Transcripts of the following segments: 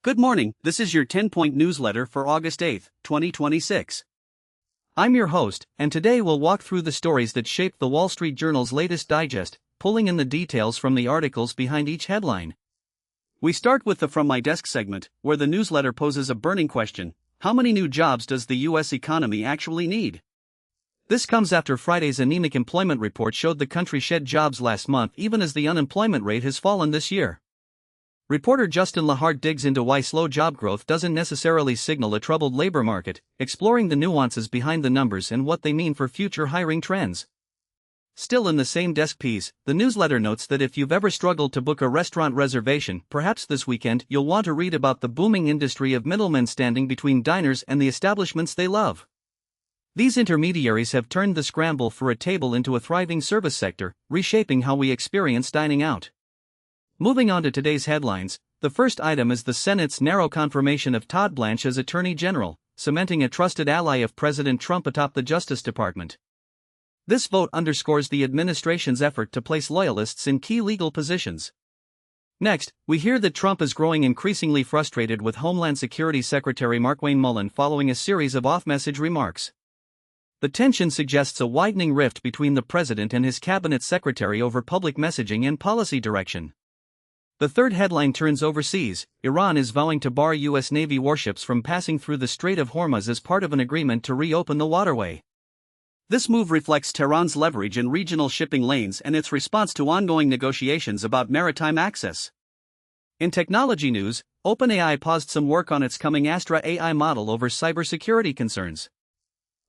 Good morning, this is your 10-point newsletter for August 8, 2026. I'm your host, and today we'll walk through the stories that shaped the Wall Street Journal's latest digest, pulling in the details from the articles behind each headline. We start with the From My Desk segment, where the newsletter poses a burning question: how many new jobs does the U.S. economy actually need? This comes after Friday's anemic employment report showed the country shed jobs last month even as the unemployment rate has fallen this year. Reporter Justin Lahart digs into why slow job growth doesn't necessarily signal a troubled labor market, exploring the nuances behind the numbers and what they mean for future hiring trends. Still in the same desk piece, the newsletter notes that if you've ever struggled to book a restaurant reservation, perhaps this weekend you'll want to read about the booming industry of middlemen standing between diners and the establishments they love. These intermediaries have turned the scramble for a table into a thriving service sector, reshaping how we experience dining out. Moving on to today's headlines, the first item is the Senate's narrow confirmation of Todd Blanche as Attorney General, cementing a trusted ally of President Trump atop the Justice Department. This vote underscores the administration's effort to place loyalists in key legal positions. Next, we hear that Trump is growing increasingly frustrated with Homeland Security Secretary Markwayne Mullin following a series of off-message remarks. The tension suggests a widening rift between the president and his cabinet secretary over public messaging and policy direction. The third headline turns overseas. Iran is vowing to bar U.S. Navy warships from passing through the Strait of Hormuz as part of an agreement to reopen the waterway. This move reflects Tehran's leverage in regional shipping lanes and its response to ongoing negotiations about maritime access. In technology news, OpenAI paused some work on its coming Astra AI model over cybersecurity concerns.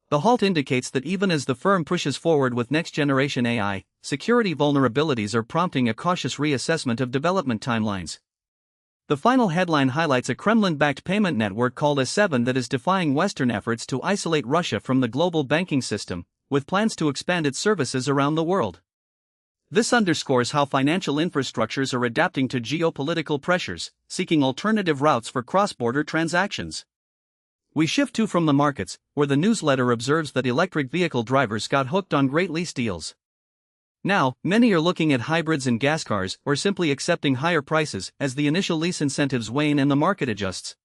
The halt indicates that even as the firm pushes forward with next-generation AI, security vulnerabilities are prompting a cautious reassessment of development timelines. The final headline highlights a Kremlin-backed payment network called S7 that is defying Western efforts to isolate Russia from the global banking system, with plans to expand its services around the world. This underscores how financial infrastructures are adapting to geopolitical pressures, seeking alternative routes for cross-border transactions. We shift to From the Markets, where the newsletter observes that electric vehicle drivers got hooked on great lease deals. Now, many are looking at hybrids and gas cars, or simply accepting higher prices as the initial lease incentives wane and the market adjusts.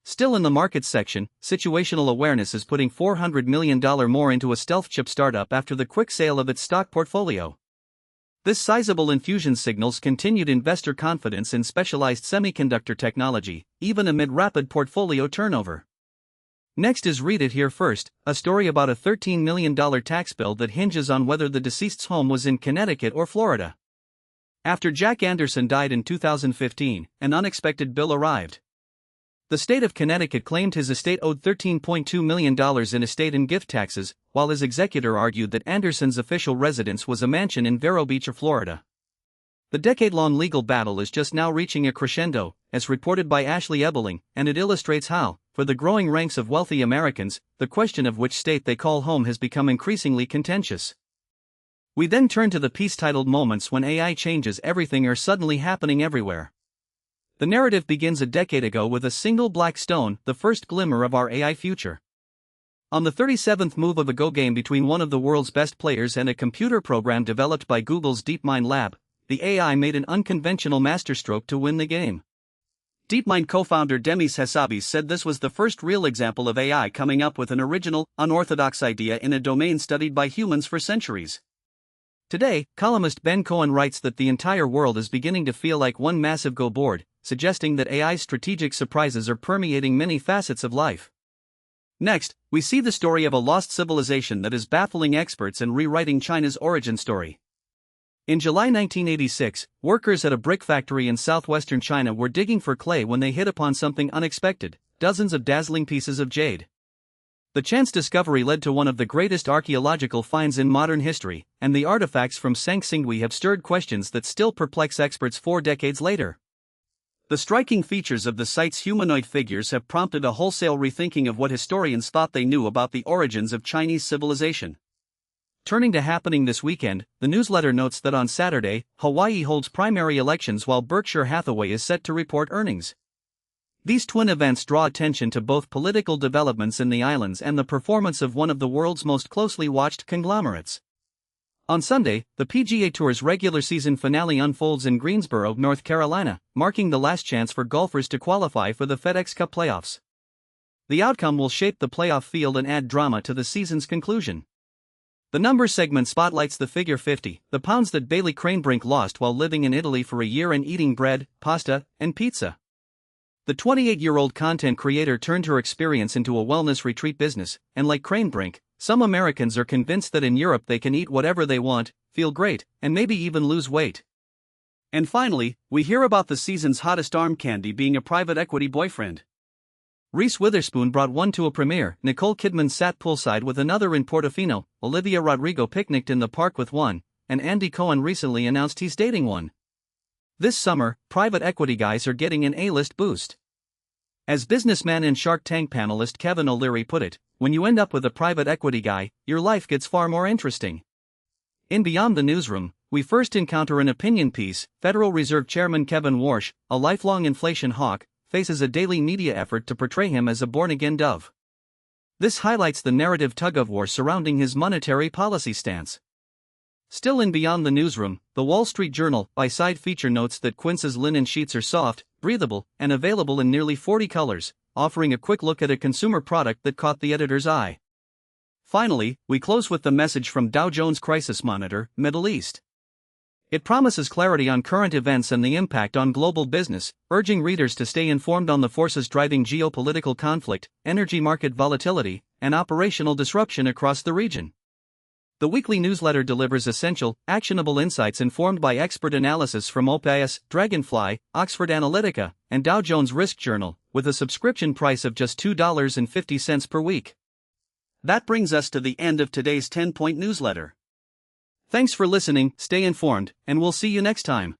Still in the markets section, Situational Awareness is putting $400 million more into a stealth chip startup after the quick sale of its stock portfolio. This sizable infusion signals continued investor confidence in specialized semiconductor technology, even amid rapid portfolio turnover. Next is Read It Here First, a story about a $13 million tax bill that hinges on whether the deceased's home was in Connecticut or Florida. After Jack Anderson died in 2015, an unexpected bill arrived. The state of Connecticut claimed his estate owed $13.2 million in estate and gift taxes, while his executor argued that Anderson's official residence was a mansion in Vero Beach, Florida. The decade-long legal battle is just now reaching a crescendo, as reported by Ashley Ebeling, and it illustrates how, for the growing ranks of wealthy Americans, the question of which state they call home has become increasingly contentious. We then turn to the piece titled Moments When AI Changes Everything Are Suddenly Happening Everywhere. The narrative begins a decade ago with a single black stone, the first glimmer of our AI future. On the 37th move of a Go game between one of the world's best players and a computer program developed by Google's DeepMind lab, the AI made an unconventional masterstroke to win the game. DeepMind co-founder Demis Hassabis said this was the first real example of AI coming up with an original, unorthodox idea in a domain studied by humans for centuries. Today, columnist Ben Cohen writes that the entire world is beginning to feel like one massive Go board, suggesting that AI's strategic surprises are permeating many facets of life. Next, we see the story of a lost civilization that is baffling experts and rewriting China's origin story. In July 1986, workers at a brick factory in southwestern China were digging for clay when they hit upon something unexpected: dozens of dazzling pieces of jade. The chance discovery led to one of the greatest archaeological finds in modern history, and the artifacts from Sangsinghui have stirred questions that still perplex experts 4 decades later. The striking features of the site's humanoid figures have prompted a wholesale rethinking of what historians thought they knew about the origins of Chinese civilization. Turning to happening this weekend, the newsletter notes that on Saturday, Hawaii holds primary elections while Berkshire Hathaway is set to report earnings. These twin events draw attention to both political developments in the islands and the performance of one of the world's most closely watched conglomerates. On Sunday, the PGA Tour's regular season finale unfolds in Greensboro, North Carolina, marking the last chance for golfers to qualify for the FedEx Cup playoffs. The outcome will shape the playoff field and add drama to the season's conclusion. The numbers segment spotlights the figure 50, the pounds that Bailey Cranebrink lost while living in Italy for a year and eating bread, pasta, and pizza. The 28-year-old content creator turned her experience into a wellness retreat business, and like Cranebrink, some Americans are convinced that in Europe they can eat whatever they want, feel great, and maybe even lose weight. And finally, we hear about the season's hottest arm candy being a private equity boyfriend. Reese Witherspoon brought one to a premiere, Nicole Kidman sat poolside with another in Portofino, Olivia Rodrigo picnicked in the park with one, and Andy Cohen recently announced he's dating one. This summer, private equity guys are getting an A-list boost. As businessman and Shark Tank panelist Kevin O'Leary put it, when you end up with a private equity guy, your life gets far more interesting. In Beyond the Newsroom, we first encounter an opinion piece. Federal Reserve Chairman Kevin Warsh, a lifelong inflation hawk, faces a daily media effort to portray him as a born-again dove. This highlights the narrative tug-of-war surrounding his monetary policy stance. Still in Beyond the Newsroom, the Wall Street Journal by-side feature notes that Quince's linen sheets are soft, breathable, and available in nearly 40 colors, offering a quick look at a consumer product that caught the editor's eye. Finally, we close with the message from Dow Jones Crisis Monitor, Middle East. It promises clarity on current events and the impact on global business, urging readers to stay informed on the forces driving geopolitical conflict, energy market volatility, and operational disruption across the region. The weekly newsletter delivers essential, actionable insights informed by expert analysis from OPIS, Dragonfly, Oxford Analytica, and Dow Jones Risk Journal, with a subscription price of just $2.50 per week. That brings us to the end of today's 10-point newsletter. Thanks for listening, stay informed, and we'll see you next time.